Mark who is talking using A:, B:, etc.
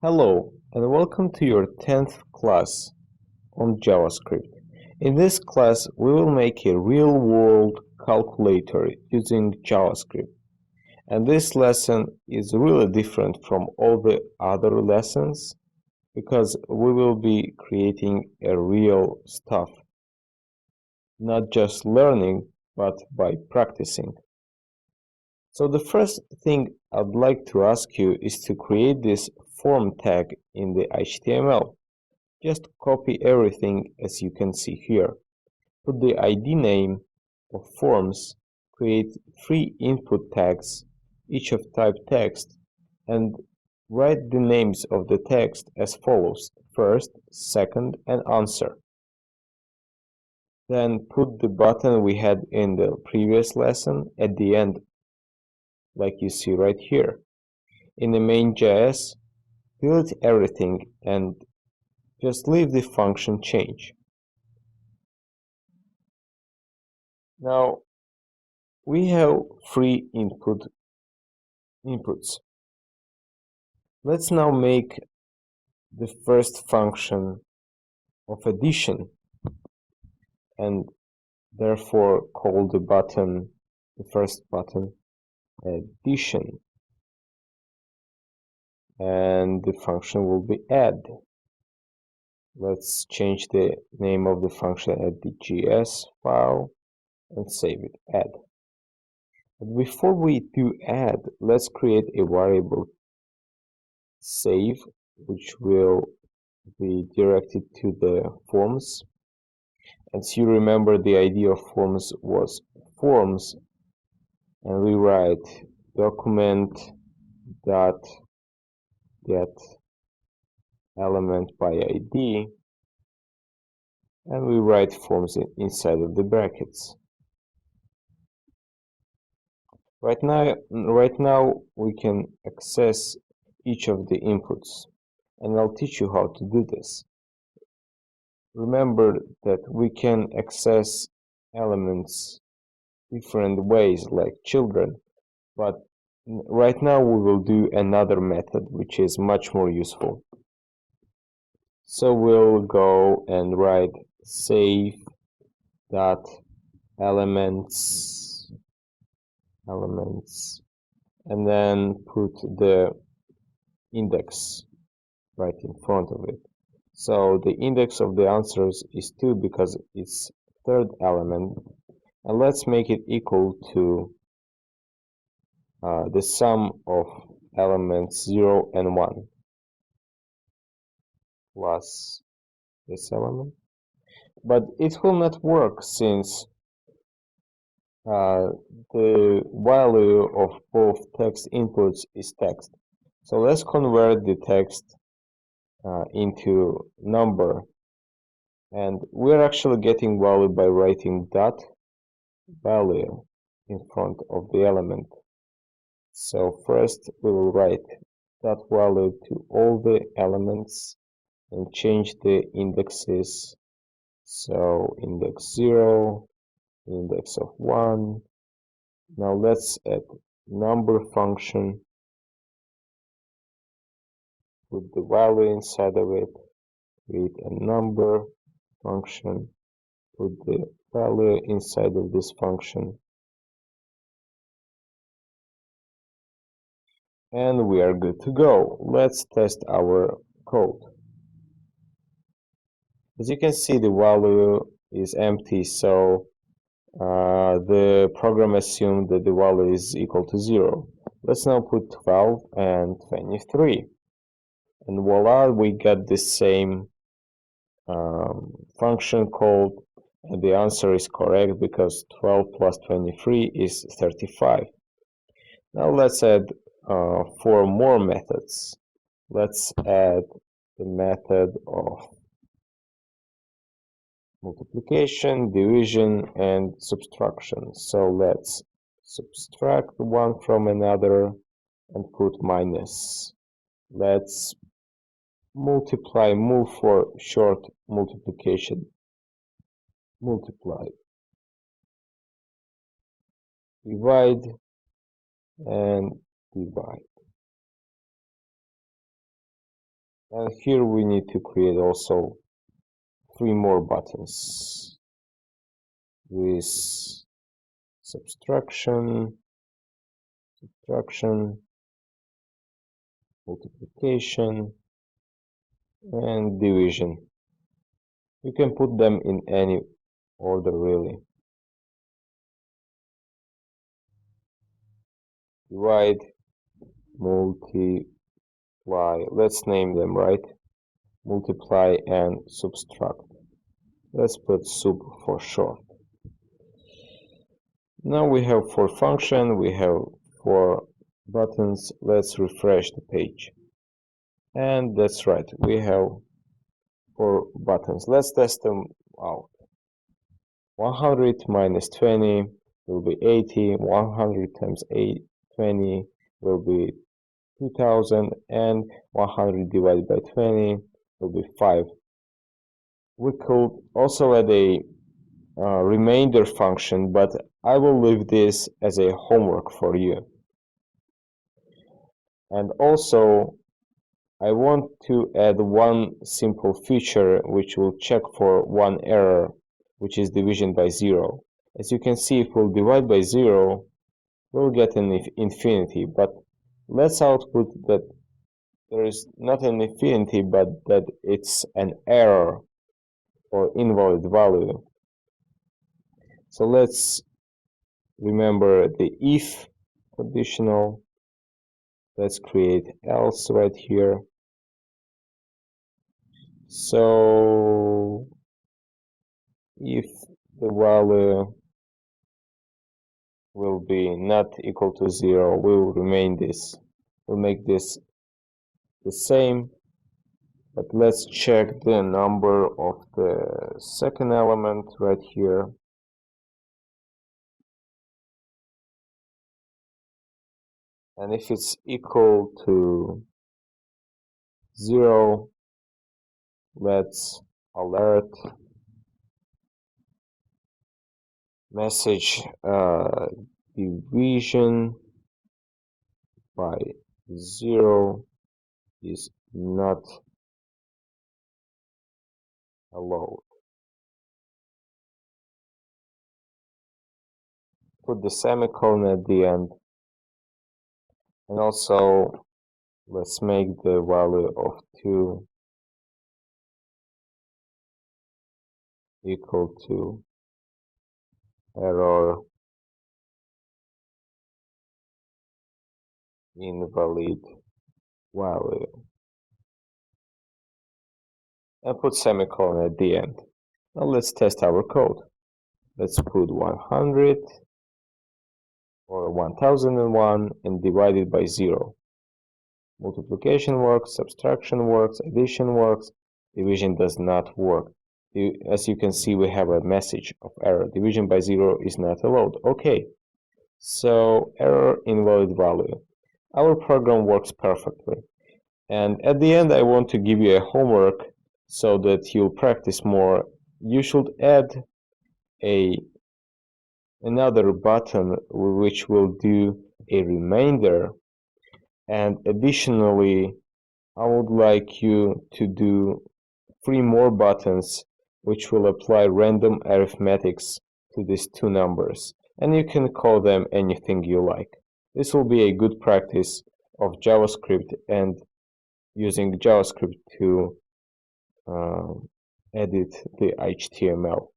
A: Hello and welcome to your 10th class on JavaScript. In this class, we will make a real-world calculator using JavaScript. And this lesson is really different from all the other lessons because we will be creating a real stuff, not just learning, but by practicing. So the first thing I'd like to ask you is to create this form tag in the HTML. Just copy everything as you can see here. Put the ID name of forms, create 3 input tags, each of type text, and write the names of the text as follows: first, second, and answer. Then put the button we had in the previous lesson at the end, like you see right here. In the main.js, delete everything and just leave the function change. Now we have 3 inputs. Let's now make the first function of addition and therefore call the first button addition, and the function will be add. Let's change the name of the function at the JS file and save it, add. But before we do add, let's create a variable save, which will be directed to the forms. As you remember, the idea of forms was forms, and we write document dot get element by ID, and we write forms inside of the brackets. Right now we can access each of the inputs, and I'll teach you how to do this. Remember that we can access elements different ways, like children, but right now we will do another method which is much more useful. So we'll go and write save dot elements, and then put the index right in front of it. So the index of the answers is 2 because it's third element, and let's make it equal to the sum of elements 0 and 1 plus this element. But it will not work since the value of both text inputs is text. So let's convert the text into number, and we're actually getting value by writing dot value in front of the element. So first we will write dot value to all the elements and change the indexes. So index 0, index of 1. Now let's add number function, put the value inside of it, create a number function, put the value inside of this function, and we are good to go. Let's test our code. As you can see, the value is empty, so the program assumed that the value is equal to 0. Let's now put 12 and 23, and voila, we got the same function called, and the answer is correct because 12 plus 23 is 35. Now let's add 4 more methods. Let's add the method of multiplication, division, and subtraction. So let's subtract one from another and put minus. Let's multiply, move for short multiplication. Multiply. Divide and divide. And here we need to create also 3 more buttons with subtraction, multiplication, and division. You can put them in any order really. Divide, multiply, let's name them, right? Multiply and subtract. Let's put sub for short. Now we have 4 functions, we have 4 buttons. Let's refresh the page. And that's right, we have 4 buttons. Let's test them out. 100 minus 20 will be 80, 100 times 20 will be 2000, and 100 divided by 20 will be 5. We could also add a remainder function, but I will leave this as a homework for you. And also, I want to add one simple feature which will check for one error, which is division by 0. As you can see, if we'll divide by 0, we'll get an infinity, but let's output that there is not an infinity, but that it's an error or invalid value. So let's remember the if conditional. Let's create else right here. So if the value will be not equal to 0, we will remain this. We'll make this the same, but let's check the number of the second element right here. And if it's equal to 0, let's alert message division by 0 is not allowed. Put the semicolon at the end, and also let's make the value of 2 equal to error invalid value, and put semicolon at the end. Now let's test our code. Let's put 100 or 1001 and divide it by 0. Multiplication works, subtraction works, addition works, division does not work. As you can see, we have a message of error. Division by 0 is not allowed. Okay, so error invalid value. Our program works perfectly. And at the end, I want to give you a homework so that you'll practice more. You should add another button which will do a remainder, and additionally I would like you to do 3 more buttons which will apply random arithmetics to these 2 numbers, and you can call them anything you like. This will be a good practice of JavaScript and using JavaScript to edit the HTML.